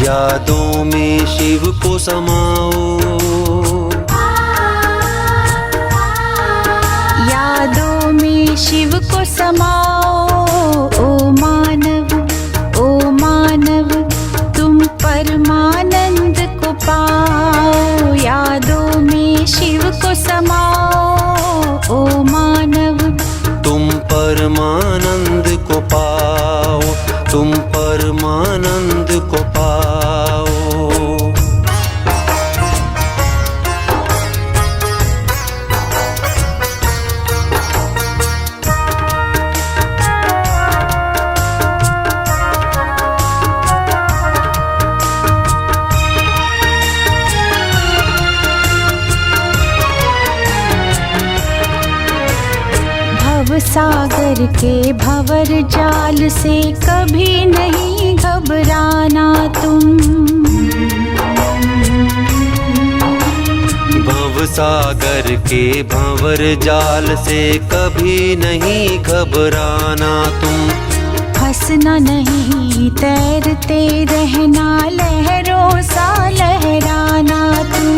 यादों में शिव को समाओ, यादों में शिव को समाओ। ओ मानव तुम परमानंद को पाओ। यादों में शिव को समाओ। ओ मानव तुम परमानंद को पाओ, तुम परमानंद को पाओ। सागर के भंवर जाल से कभी नहीं घबराना तुम। भवसागर के भंवर जाल से कभी नहीं घबराना तुम। फंसना नहीं तैरते रहना लहरों सा लहराना तुम।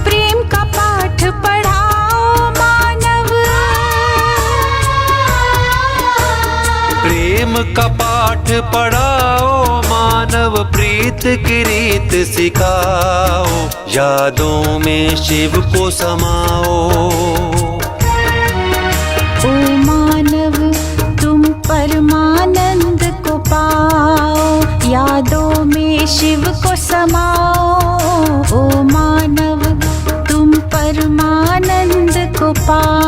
प्रेम का पाठ पढ़ाओ मानव, प्रेम का पाठ पढ़ाओ मानव। प्रीत की रीत सिखाओ, यादों में शिव को समाओ। ओ मानव तुम परमानंद को पाओ। यादों में शिव को समाओ। ओ मानव तुम परमानंद को पाओ।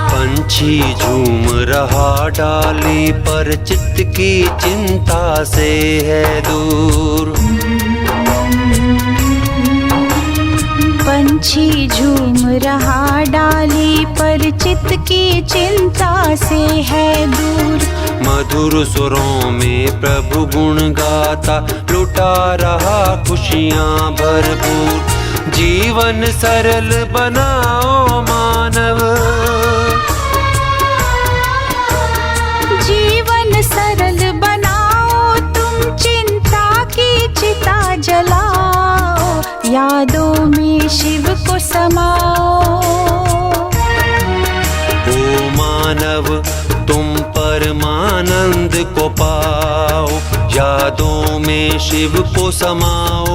पंछी झूम रहा डाली पर चित्त की चिंता से है दूर। पंछी झूम रहा डाली पर चित्त की चिंता से है दूर। मधुर सुरों में प्रभु गुण गाता लुटा रहा खुशियाँ भरपूर। जीवन सरल बनाओ मानव, जीवन सरल बनाओ तुम। चिंता की चिता जलाओ, यादों में शिव को समाओ। ओ मानव तुम परमानंद को पाओ। यादों में शिव को समाओ।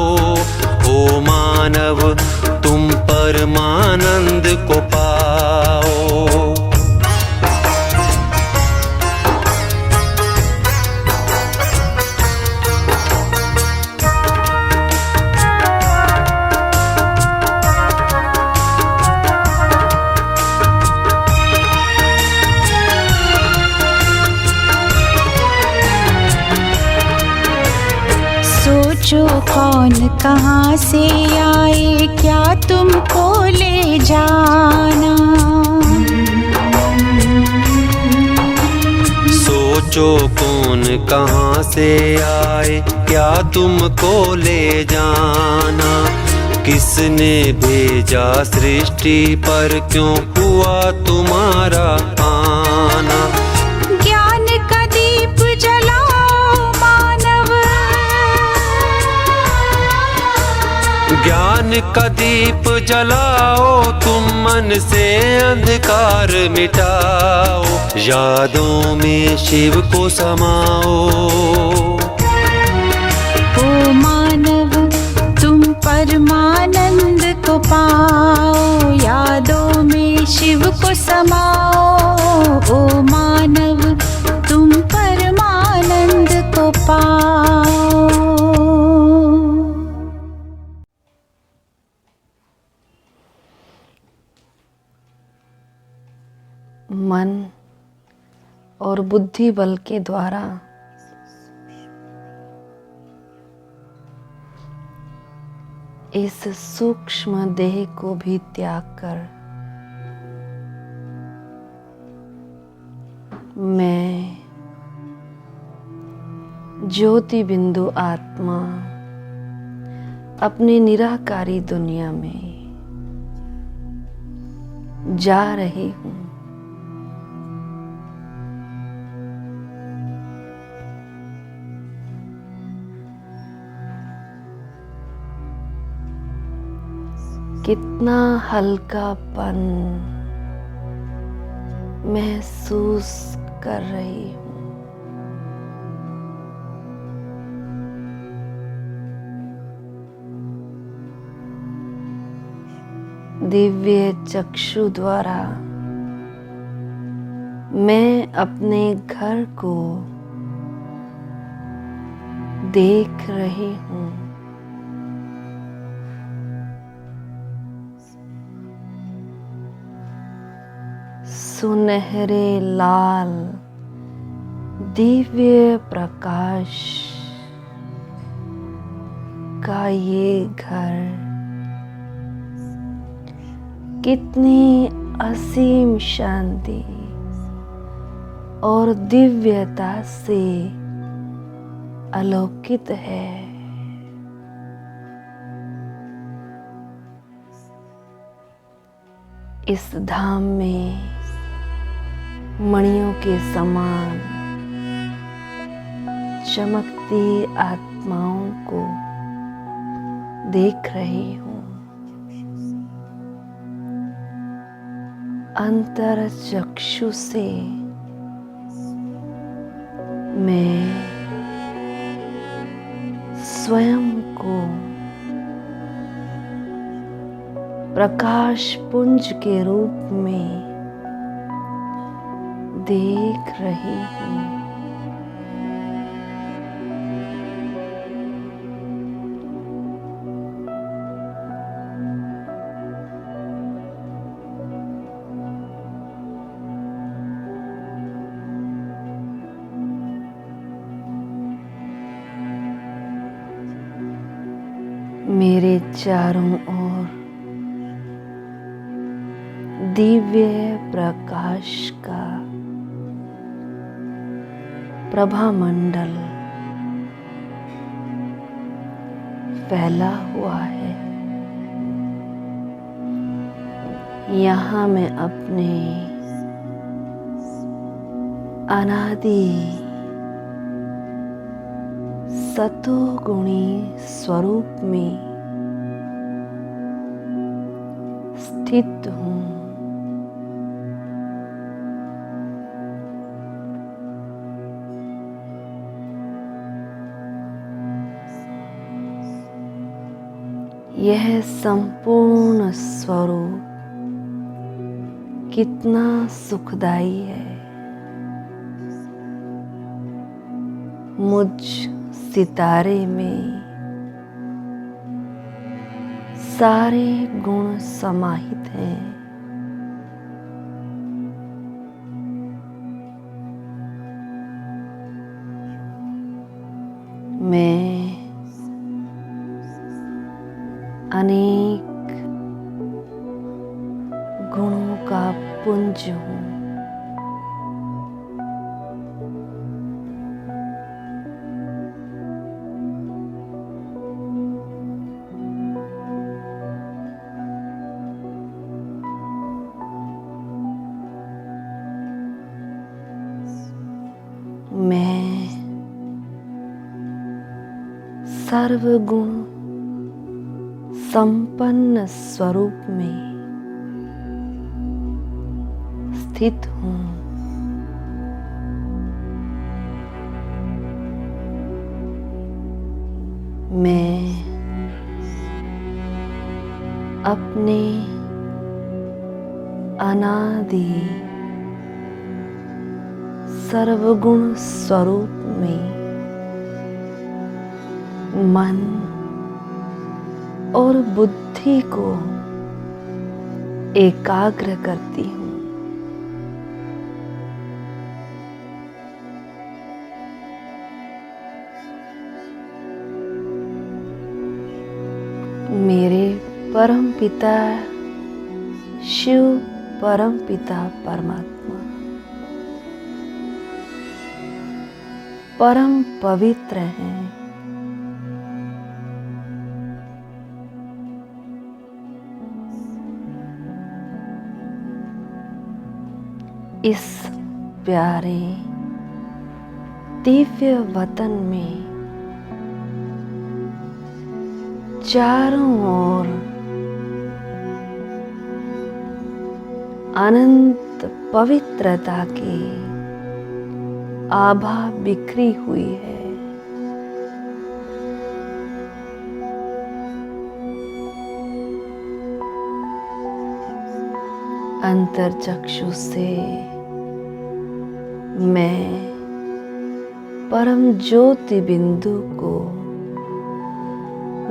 ओ मानव तुम परमानंद को पाओ। सोचो कौन कहाँ से आए, क्या तुमको ले जाना। सोचो कौन कहाँ से आए, क्या तुमको ले जाना। किसने भेजा सृष्टि पर, क्यों हुआ तुम्हारा आना। ज्ञान का दीप जलाओ मानव, ज्ञान का दीप जलाओ तुम। मन से अंधकार मिटाओ, यादों में शिव को समाओ। ओ मानव तुम परमानंद को पाओ, यादों में शिव को समाओ। ओ मानव तुम परमानंद को पाओ। मन और बुद्धि बल के द्वारा इस सूक्ष्म देह को भी त्याग कर मैं ज्योति बिंदु आत्मा अपनी निराकारी दुनिया में जा रही हूँ। कितना हल्कापन महसूस कर रही हूँ। दिव्य चक्षु द्वारा मैं अपने घर को देख रही हूँ। सुनहरे लाल दिव्य प्रकाश का ये घर कितनी असीम शांति और दिव्यता से अलौकित है। इस धाम में मणियों के समान चमकती आत्माओं को देख रही हूँ। अंतर चक्षु से मैं स्वयं को प्रकाश पुंज के रूप में देख रही हूँ। मेरे चारों ओर दिव्य प्रकाश का प्रभा मंडल फैला हुआ है। यहाँ मैं अपने अनादि सतोगुणी स्वरूप में स्थित हूँ। यह संपूर्ण स्वरूप कितना सुखदाई है। मुझ सितारे में सारे गुण समाहित हैं। मैं अनेक गुणों का पुंज हूँ। मैं सर्वगुण संपन्न स्वरूप में स्थित हूँ। मैं अपने अनादि सर्वगुण स्वरूप में मन और बुद्धि को एकाग्र करती हूँ। मेरे परम पिता शिव परम पिता परमात्मा परम पवित्र हैं। इस प्यारे दिव्य वतन में चारों ओर अनंत पवित्रता की आभा बिखरी हुई है। अंतर्चक्षु से मैं परम ज्योति बिंदु को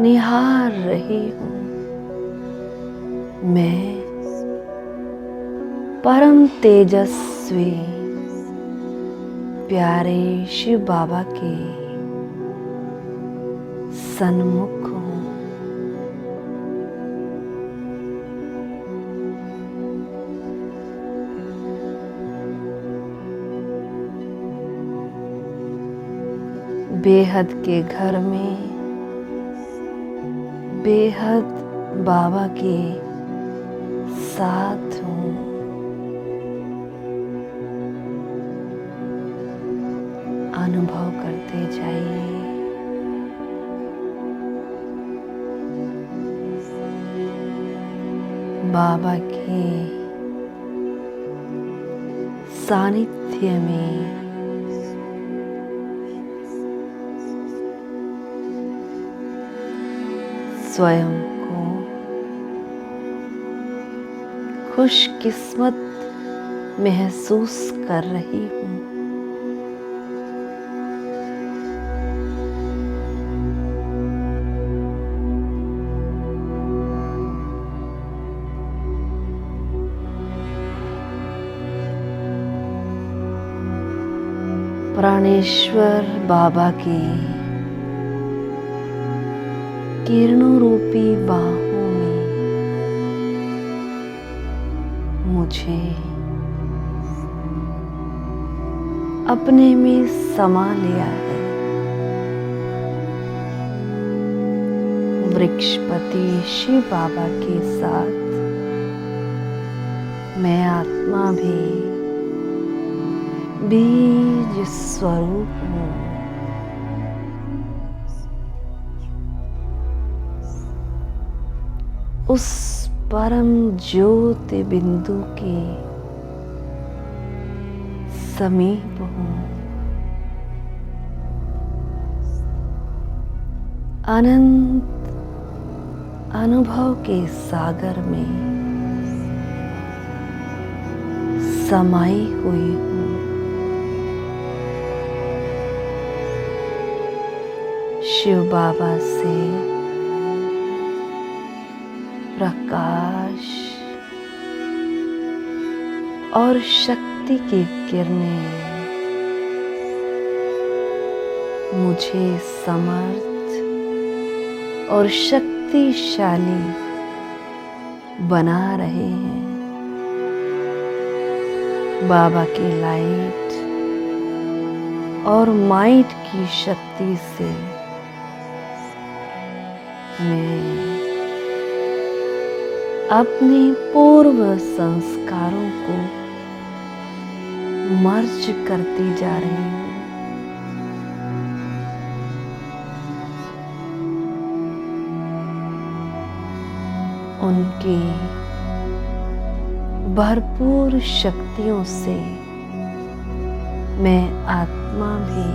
निहार रही हूँ। मैं परम तेजस्वी प्यारे शिव बाबा के सन्मुख हूँ। बेहद के घर में बेहद बाबा के साथ हूँ। अनुभव करते जाइए। बाबा के सानिध्य में स्वयं को खुशकिस्मत महसूस कर रही हूँ। प्राणेश्वर बाबा की किरणों रूपी बाहों में मुझे अपने में समा लिया है। वृक्षपति शिव बाबा के साथ मैं आत्मा भी बीज स्वरूप हूँ। उस परम ज्योति बिंदु के समीप हूँ। अनंत अनुभव के सागर में समाई हुई हूँ। शिव बाबा से प्रकाश और शक्ति की किरणें मुझे समर्थ और शक्तिशाली बना रहे हैं। बाबा की लाइट और माइट की शक्ति से मैं अपने पूर्व संस्कारों को मर्ज करती जा रही हूँ। उनकी भरपूर शक्तियों से मैं आत्मा भी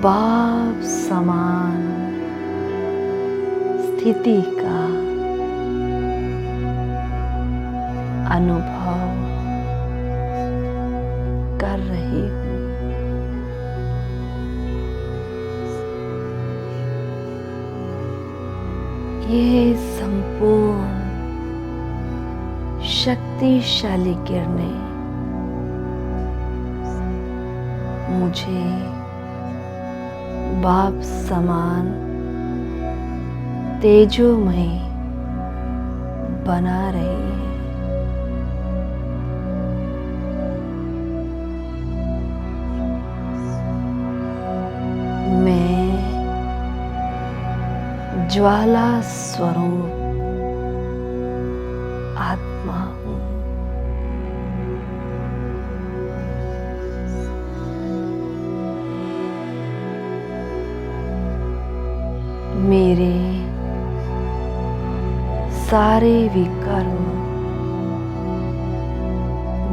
बाप समान स्थिति का अनुभव कर रही हूँ। ये संपूर्ण शक्तिशाली किरणें मुझे बाप समान तेजोमय बना रही है। मैं ज्वाला स्वरूप आत्मा हूँ। मेरे सारे विकर्म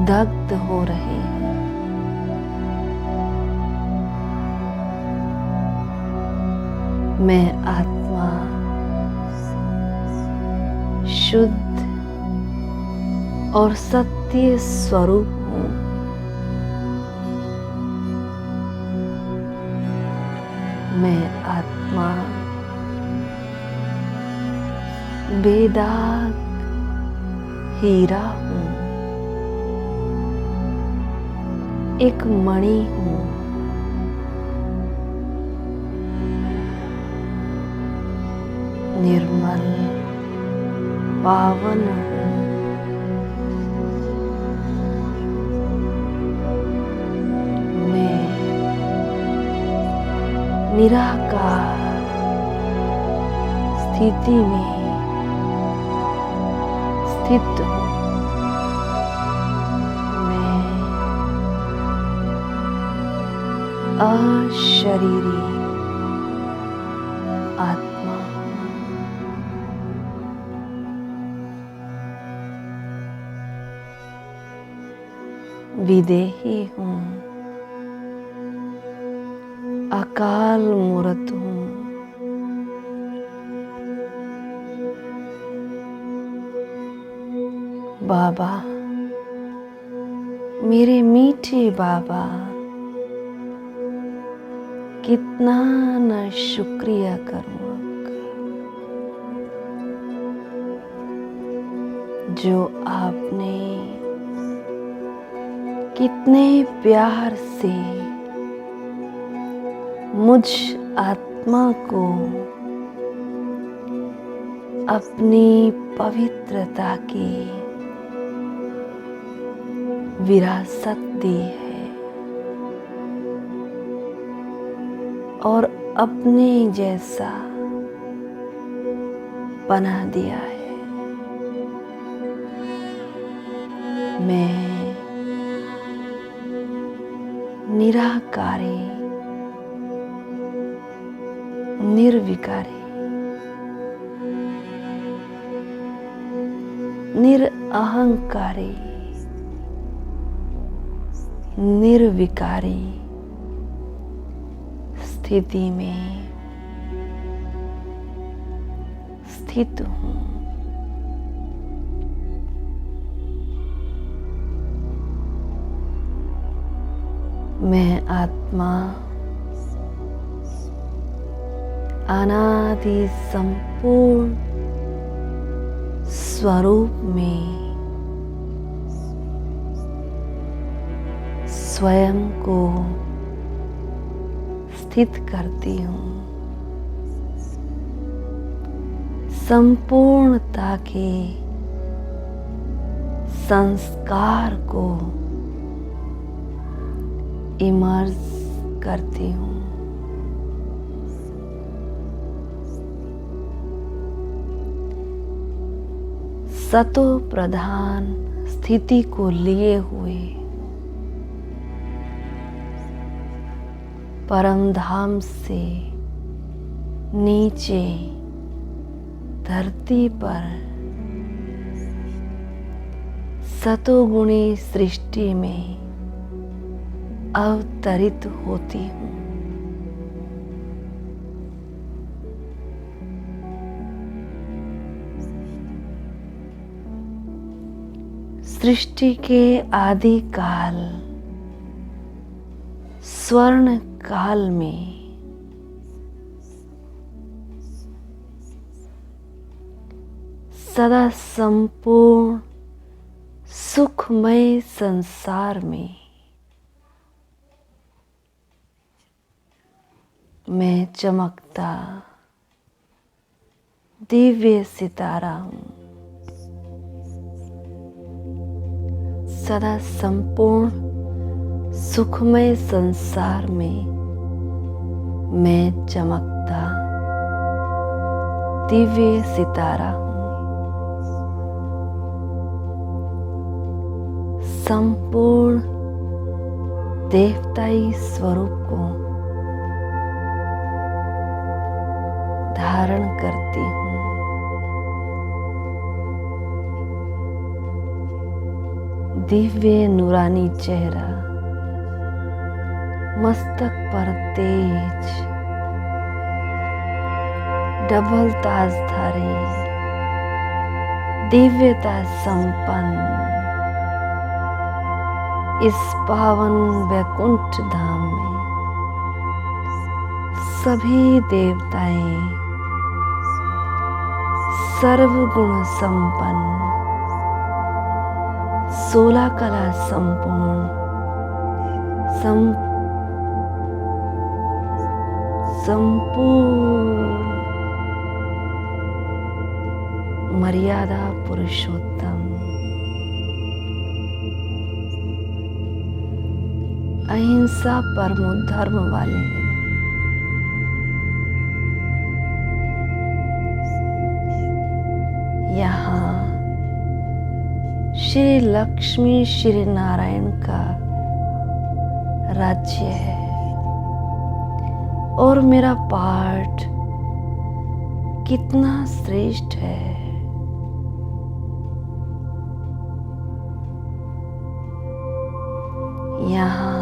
दग्ध हो रहे हैं। मैं आत्मा शुद्ध और सत्य स्वरूप हूँ। मैं आत्मा बेदाग हीरा हूँ, एक मणि हूँ। निर्मल पावन हूँ। मैं निराकार स्थिति में स्थित हूँ। मैं अशरीरी आत्मा हूँ। विदेही हूँ, अकाल मूर्त हूँ। बाबा, मेरे मीठे बाबा, कितना न शुक्रिया करूं आपका, जो आपने कितने प्यार से मुझ आत्मा को अपनी पवित्रता की विरासत दी है और अपने जैसा बना दिया है। मैं निराकारी, निर्विकारी, निरअहंकारी, निर्विकारी स्थिति में स्थित हूँ। मैं आत्मा अनादि संपूर्ण स्वरूप में स्वयं को स्थित करती हूँ। संपूर्णता के संस्कार को इमर्ज करती हूँ। सतो प्रधान स्थिति को लिए हुए परम धाम से नीचे धरती पर सतोगुणी सृष्टि में अवतरित होती हूँ। सृष्टि के आदि काल स्वर्ण काल में सदा संपूर्ण सुखमय संसार में मैं चमकता दिव्य सितारा हूँ। सदा संपूर्ण सुखमय संसार में मैं चमकता दिव्य सितारा हूँ। संपूर्ण देवताई स्वरूप को धारण करती हूँ। दिव्य नूरानी चेहरा, मस्तक पर तेज, डबल ताजधारी, दिव्यता संपन्न इस पावन वैकुंठ धाम में सभी देवताएं सर्वगुण संपन्न, 16 कला संपूर्ण, संपूर्ण मर्यादा पुरुषोत्तम, अहिंसा परमो धर्म वाले यहाँ श्री लक्ष्मी श्री नारायण का राज्य है और मेरा पाठ कितना श्रेष्ठ है। यहाँ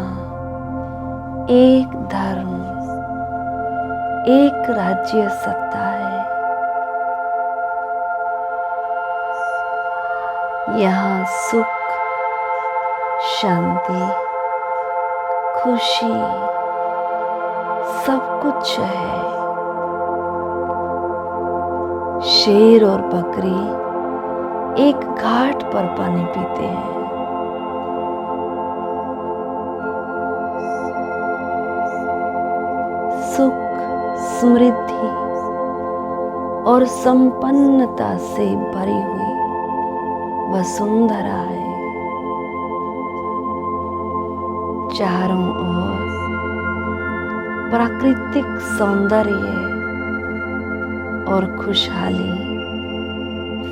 एक धर्म, एक राज्य सत्ता है। यहाँ सुख, शांति, खुशी सब कुछ है। शेर और बकरी एक घाट पर पानी पीते हैं। सुख, समृद्धि और संपन्नता से भरी हुई वसुंधरा है। चारों ओर प्राकृतिक सौंदर्य और खुशहाली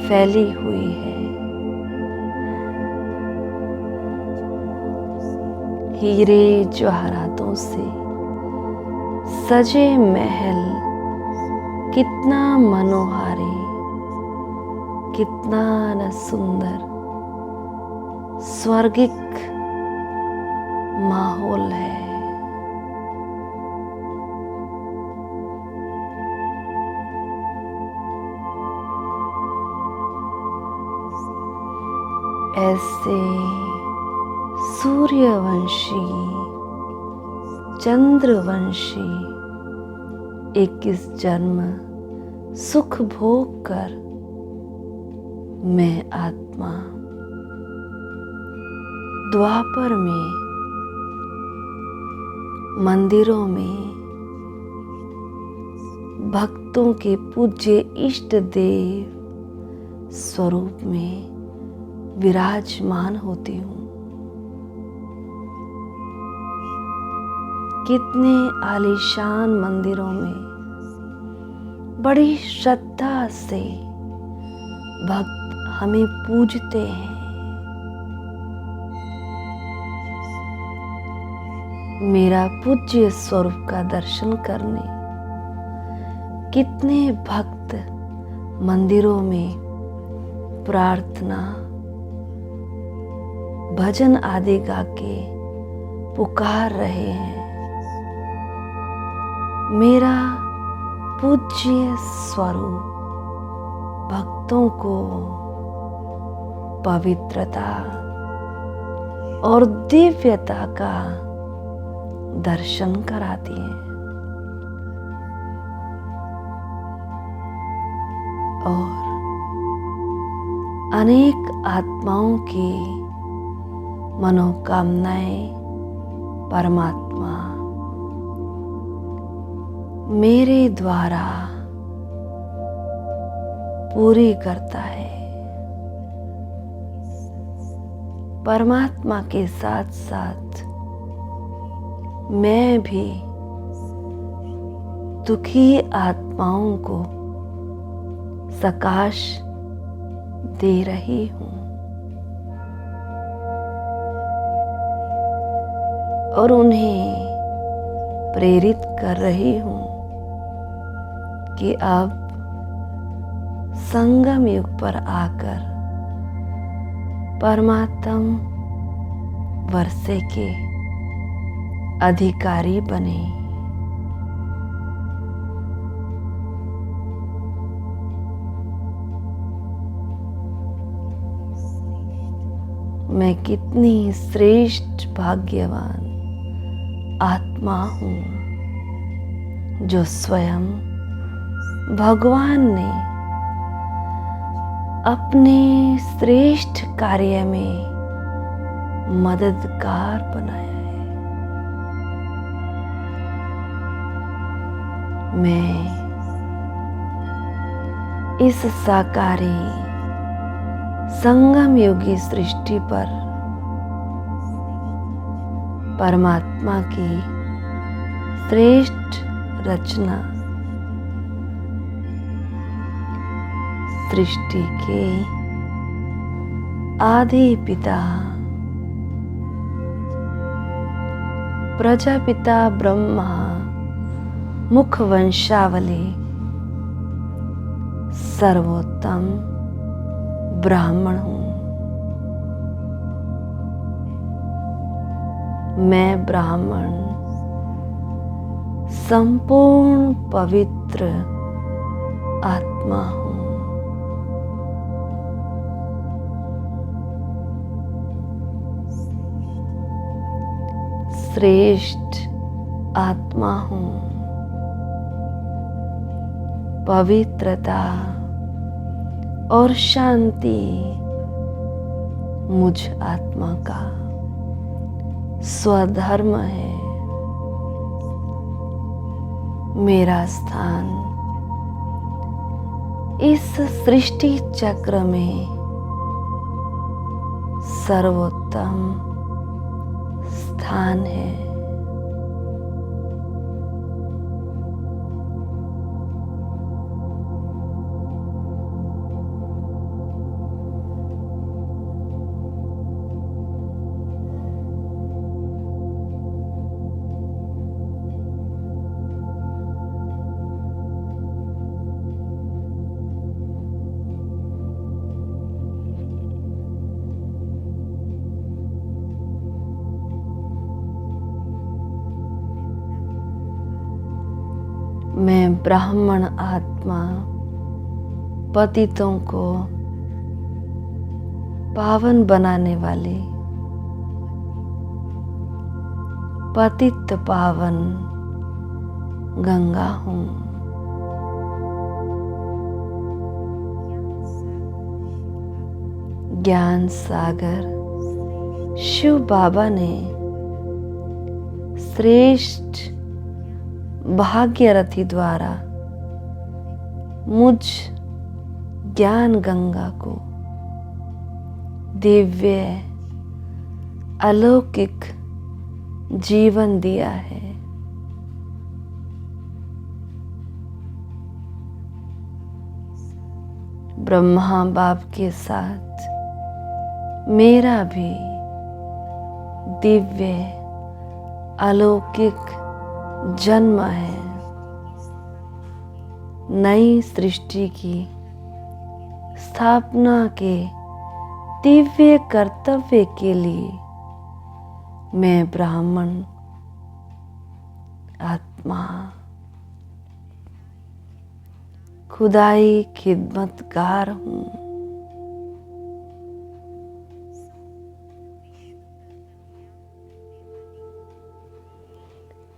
फैली हुई है। हीरे जवाहरातों से सजे महल कितना मनोहारी, कितना न सुंदर स्वर्गिक माहौल है। ऐसे सूर्यवंशी, चंद्रवंशी 21 जन्म सुख भोग कर मैं आत्मा द्वापर में मंदिरों में भक्तों के पूज्य इष्ट देव स्वरूप में विराजमान होती हूँ। कितने आलीशान मंदिरों में बड़ी श्रद्धा से भक्त हमें पूजते हैं। मेरा पूज्य स्वरूप का दर्शन करने कितने भक्त मंदिरों में प्रार्थना, भजन आदि गा के पुकार रहे हैं। मेरा पूज्य स्वरूप भक्तों को पवित्रता और दिव्यता का दर्शन कराती है और अनेक आत्माओं की मनोकामनाएं परमात्मा मेरे द्वारा पूरी करता है। परमात्मा के साथ साथ मैं भी दुखी आत्माओं को सकाश दे रही हूँ और उन्हें प्रेरित कर रही हूँ कि अब संगम युग पर आकर परमात्म वर्षे के अधिकारी बने। मैं कितनी श्रेष्ठ भाग्यवान आत्मा हूँ जो स्वयं भगवान ने अपने श्रेष्ठ कार्य में मददगार बनाया है। मैं इस साकारी संगम योगी सृष्टि पर परमात्मा की श्रेष्ठ रचना सृष्टि के आदि पिता प्रजापिता ब्रह्मा मुख वंशावली सर्वोत्तम ब्राह्मण हूँ। मैं ब्राह्मण संपूर्ण पवित्र आत्मा हूँ। श्रेष्ठ आत्मा हूँ। पवित्रता और शांति मुझ आत्मा का स्वधर्म है। मेरा स्थान इस सृष्टि चक्र में सर्वोत्तम स्थान है। मैं ब्राह्मण आत्मा पतितों को पावन बनाने वाली पतित पावन गंगा हूँ। ज्ञान सागर शिव बाबा ने श्रेष्ठ भाग्यरथी द्वारा मुझ ज्ञान गंगा को दिव्य अलौकिक जीवन दिया है। ब्रह्मा बाप के साथ मेरा भी दिव्य अलौकिक जन्म है। नई सृष्टि की स्थापना के दिव्य कर्तव्य के लिए मैं ब्राह्मण आत्मा खुदाई खिदमतगार हूँ।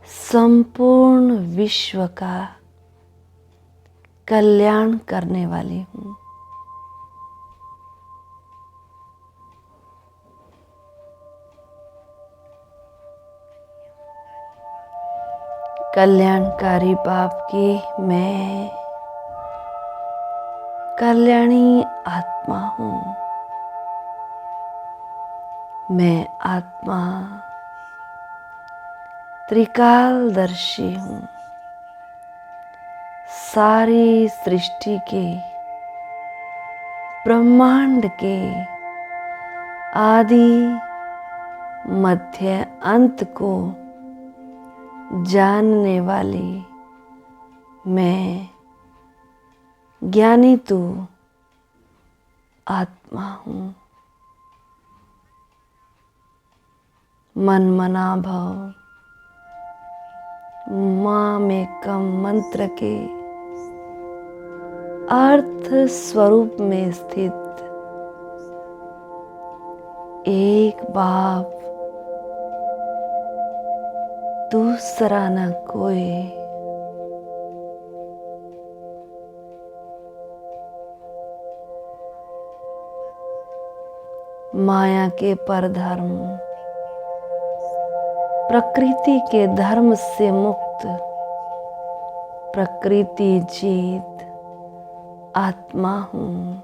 संपूर्ण विश्व का कल्याण करने वाली हूँ। कल्याणकारी बाप की मैं कल्याणी आत्मा हूँ। मैं आत्मा त्रिकालदर्शी हूँ। सारी सृष्टि के, ब्रह्मांड के आदि मध्य अंत को जानने वाली मैं ज्ञानी तू आत्मा हूँ। मन मना भव मामेकम मंत्र के अर्थ स्वरूप में स्थित एक बाप, दूसरा न कोई। माया के परधर्म, प्रकृति के धर्म से मुक्त, प्रकृति जीत आत्मा हूँ।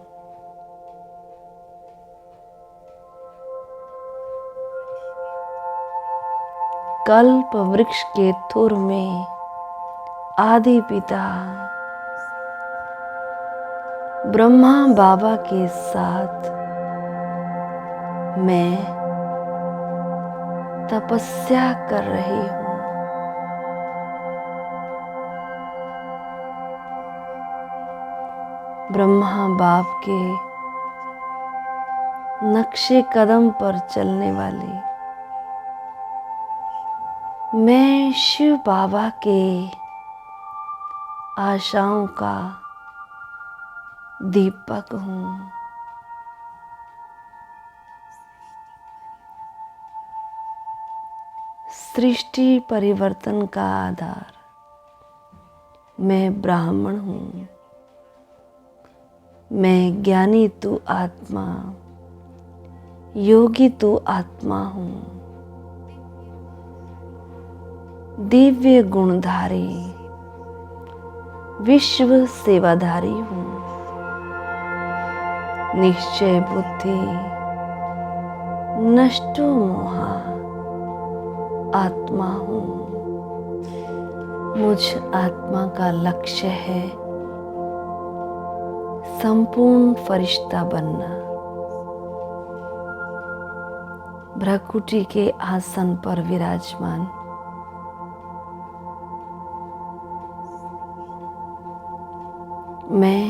कल्प वृक्ष के थुर में आदि पिता ब्रह्मा बाबा के साथ मैं तपस्या कर रही हूँ। ब्रह्मा बाप के नक्शे कदम पर चलने वाली मैं शिव बाबा के आशाओं का दीपक हूँ। सृष्टि परिवर्तन का आधार मैं ब्राह्मण हूँ। मैं ज्ञानी तू आत्मा, योगी तू आत्मा हूँ। दिव्य गुणधारी, विश्व सेवाधारी हूँ। निश्चय बुद्धि, नष्टो मोहा आत्मा हूँ। मुझ आत्मा का लक्ष्य है संपूर्ण फरिश्ता बनना। भ्रकुटी के आसन पर विराजमान मैं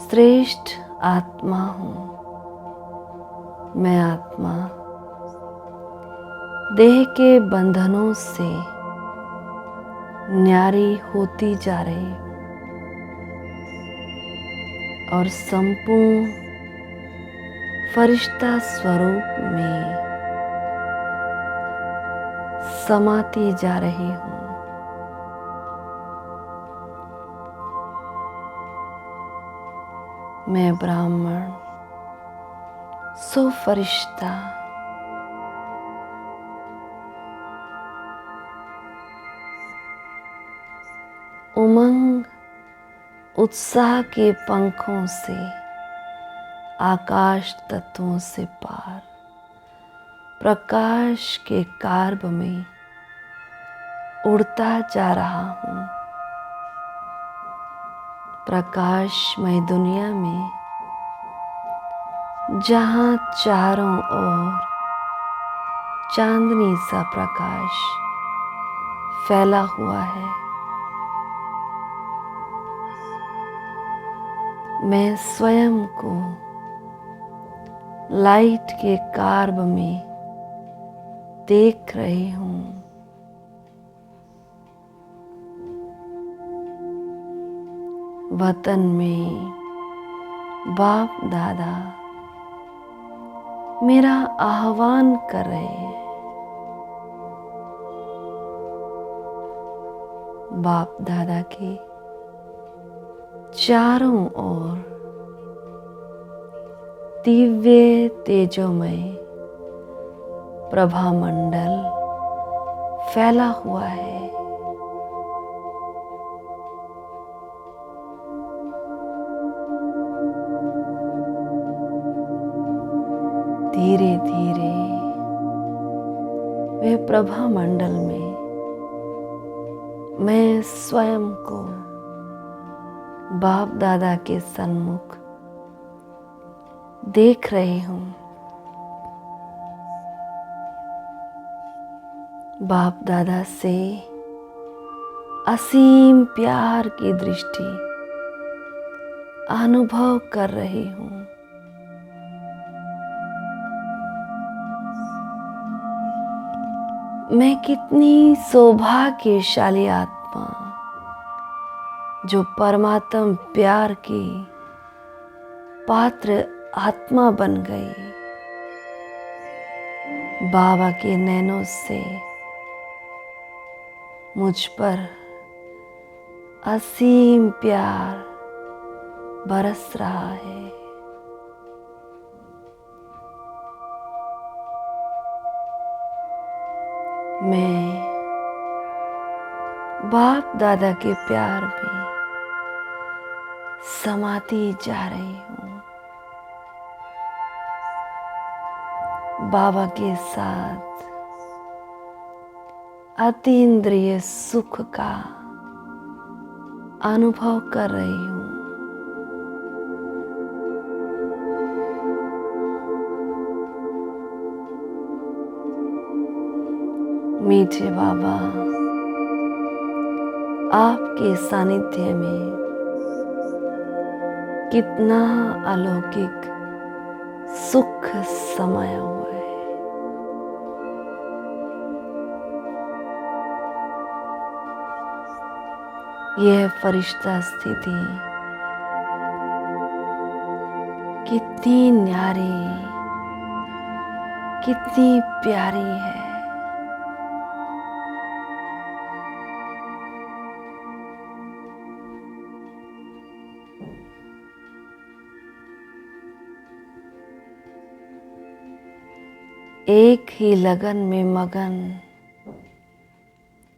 श्रेष्ठ आत्मा हूँ। मैं आत्मा देह के बंधनों से न्यारी होती जा रही हूँ और संपूर्ण फरिश्ता स्वरूप में समाती जा रही हूँ। मैं ब्राह्मण सो फरिश्ता, उमंग उत्साह के पंखों से आकाश तत्वों से पार प्रकाश के कार्ब में उड़ता जा रहा हूँ। प्रकाशमय दुनिया में जहाँ चारों ओर चांदनी सा प्रकाश फैला हुआ है, मैं स्वयं को लाइट के कार्ब में देख रही हूँ। वतन में बाप दादा मेरा आह्वान कर रहे हैं। बाप दादा के चारों ओर दिव्य तेजोमय प्रभा मंडल फैला हुआ है। धीरे धीरे वे प्रभा मंडल में मैं स्वयं को बाप दादा के सन्मुख देख रही हूँ। बाप दादा से असीम प्यार की दृष्टि अनुभव कर रही हूँ। मैं कितनी सौभाग्यशाली आत्मा जो परमात्म प्यार की पात्र आत्मा बन गई। बाबा के नैनों से मुझ पर असीम प्यार बरस रहा है। मैं बाप दादा के प्यार में समाती जा रही हूँ। बाबा के साथ अतीन्द्रिय सुख का अनुभव कर रही हूँ। मीठे बाबा, आपके सानिध्य में कितना अलौकिक सुख समाया हुआ है। यह फरिश्ता स्थिति कितनी न्यारी, कितनी प्यारी है। एक ही लगन में मगन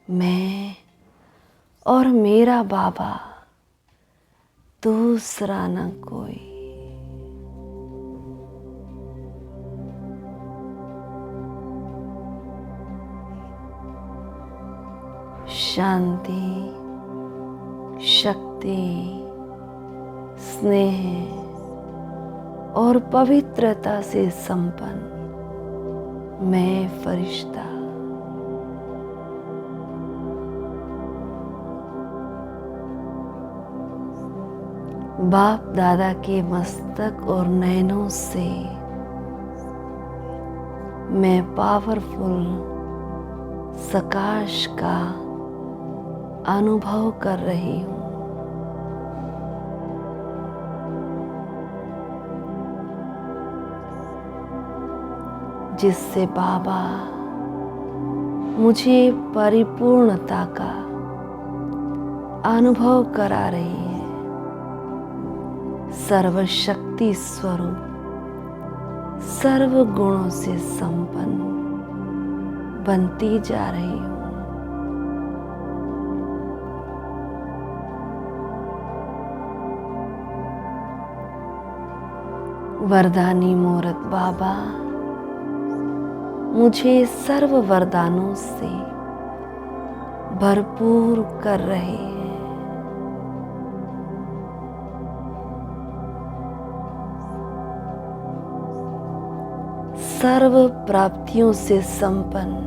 मैं और मेरा बाबा, दूसरा न कोई। शांति, शक्ति, स्नेह और पवित्रता से संपन्न मैं फरिश्ता बाप दादा के मस्तक और नैनों से मैं पावरफुल सकाश का अनुभव कर रही हूँ। जिससे बाबा मुझे परिपूर्णता का अनुभव करा रही है। सर्वशक्ति स्वरूप, सर्व गुणों से संपन्न बनती जा रही हूँ। वरदानी मूर्त बाबा मुझे सर्व वरदानों से भरपूर कर रहे हैं। सर्व प्राप्तियों से संपन्न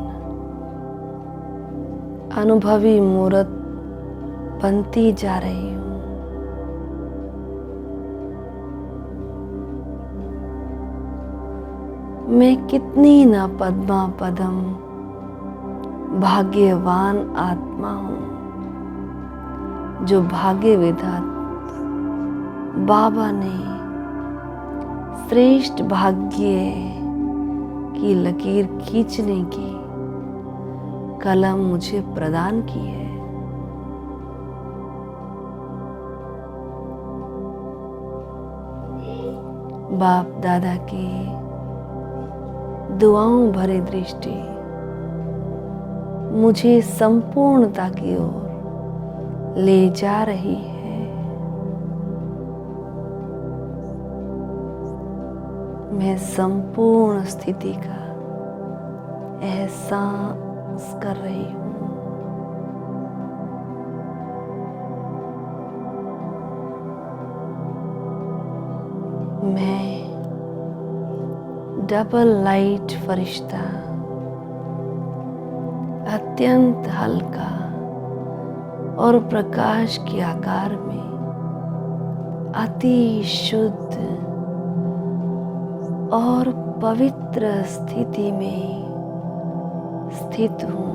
अनुभवी मूर्त बनती जा रही हूँ। मैं कितनी न पद्मा पदम भाग्यवान आत्मा हूँ जो भाग्य विधाता बाबा ने श्रेष्ठ भाग्य की लकीर खींचने की कलम मुझे प्रदान की है। बाप दादा की दुआओं भरी दृष्टि मुझे संपूर्णता की ओर ले जा रही है। मैं संपूर्ण स्थिति का एहसास कर रही हूँ। मैं डबल लाइट फरिश्ता अत्यंत हल्का और प्रकाश के आकार में अति शुद्ध और पवित्र स्थिति में स्थित हूँ।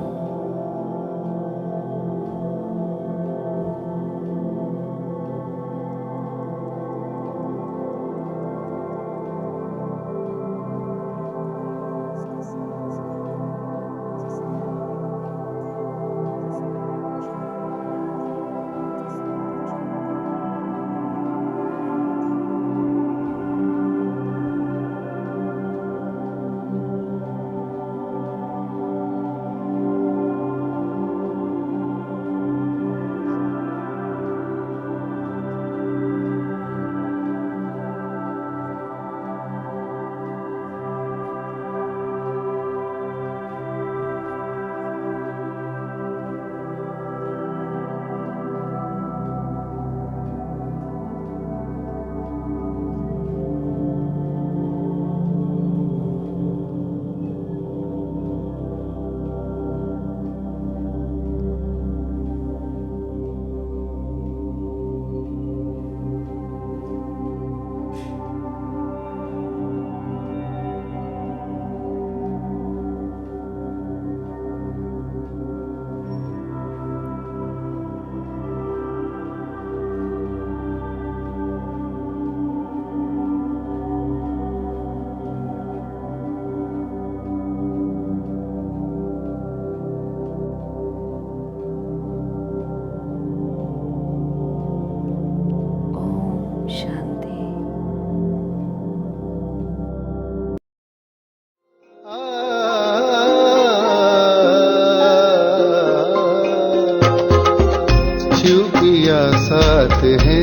साथ है,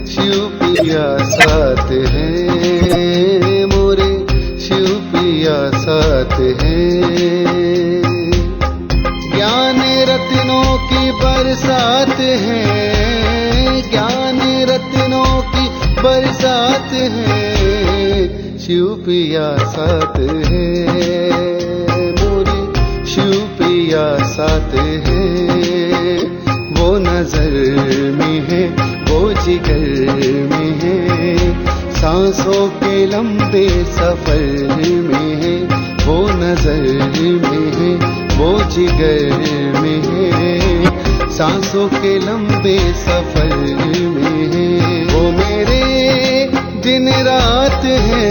शिव पिया साथ है, मोरे शिव पिया साथ है। ज्ञान रत्नों की बरसात है, ज्ञान रत्नों की बरसात है, शिव पिया साथ है, मोरे शिव पिया साथ है। वो नजर में है, वो जिगर में है, सांसों के लंबे सफर में है। वो नजर में है, वो जिगर में है, सांसों के लंबे सफर में है। वो मेरे दिन रात है,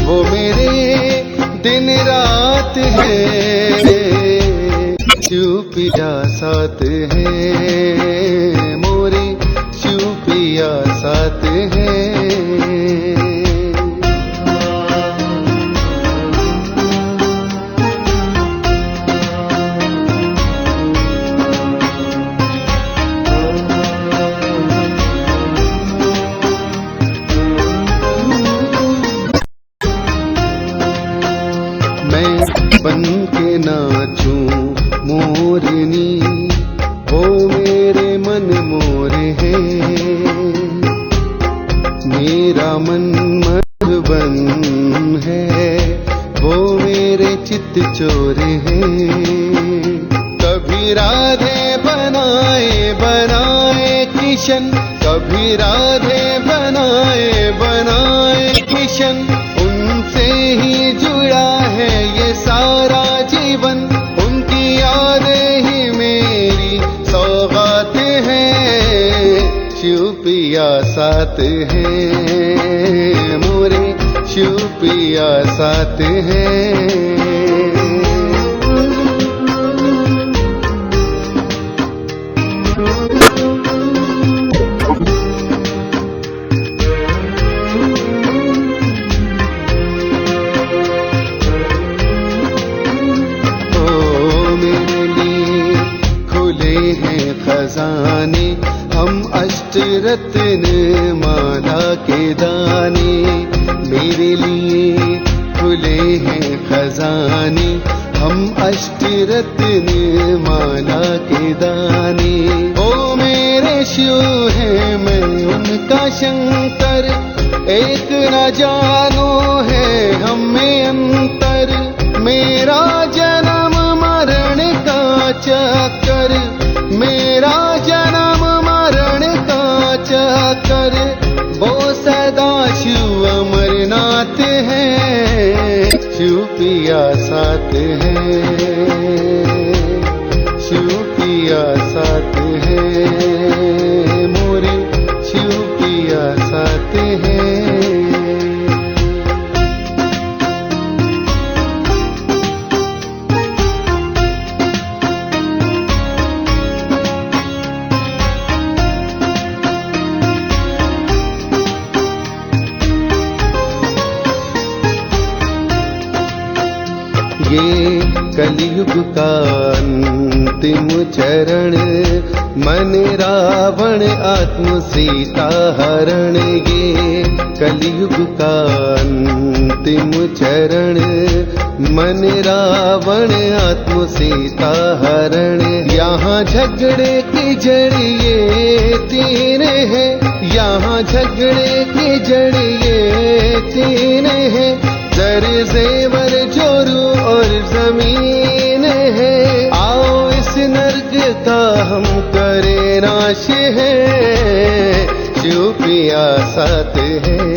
वो मेरे दिन रात है, शिव पिया साथ है, मोरे शिव पिया साथ है। मैं बन के नाचूं मोरनी, वो मेरे मन मोरे है, मेरा मन मधुबन है, वो मेरे चित्त चोर है। कभी राधे बनाए बनाए किशन, कभी राधे बनाए बनाए किशन, उनसे ही जुड़ा है ये सारा जीवन। उनकी यादें ही मेरी सौगात हैं, शिव पिया साथ है, मोरे शिव पिया साथ है। खजाने हम अष्ट अष्टरत्न माला के दाने, मेरे लिए खुले हैं खजाने। हम अष्टरत्न माला के दाने। ओ मेरे शिव है मैं उनका शंकर, एक न जानो है हम में अंतर। मेरा जन्म मरण का चक्कर, मेरा जन्म मरण का चक्कर। वो सदा शिव अमरनाथ है, शिव पिया साथ है, शिव पिया साथ है, मोरे शिव पिया साथ है। ये कलयुग का अंतिम चरण, मन रावण आत्म सीता हरण। ये कलयुग का अंतिम चरण, मन रावण आत्म सीता हरण। यहाँ झगड़े की जड़ ये तीन है, यहाँ झगड़े की जड़ ये तीन है। जर जेवर जोरू और जमीन है, आओ इस नर्क का हम करें नाश है, शिव पिया साथ है।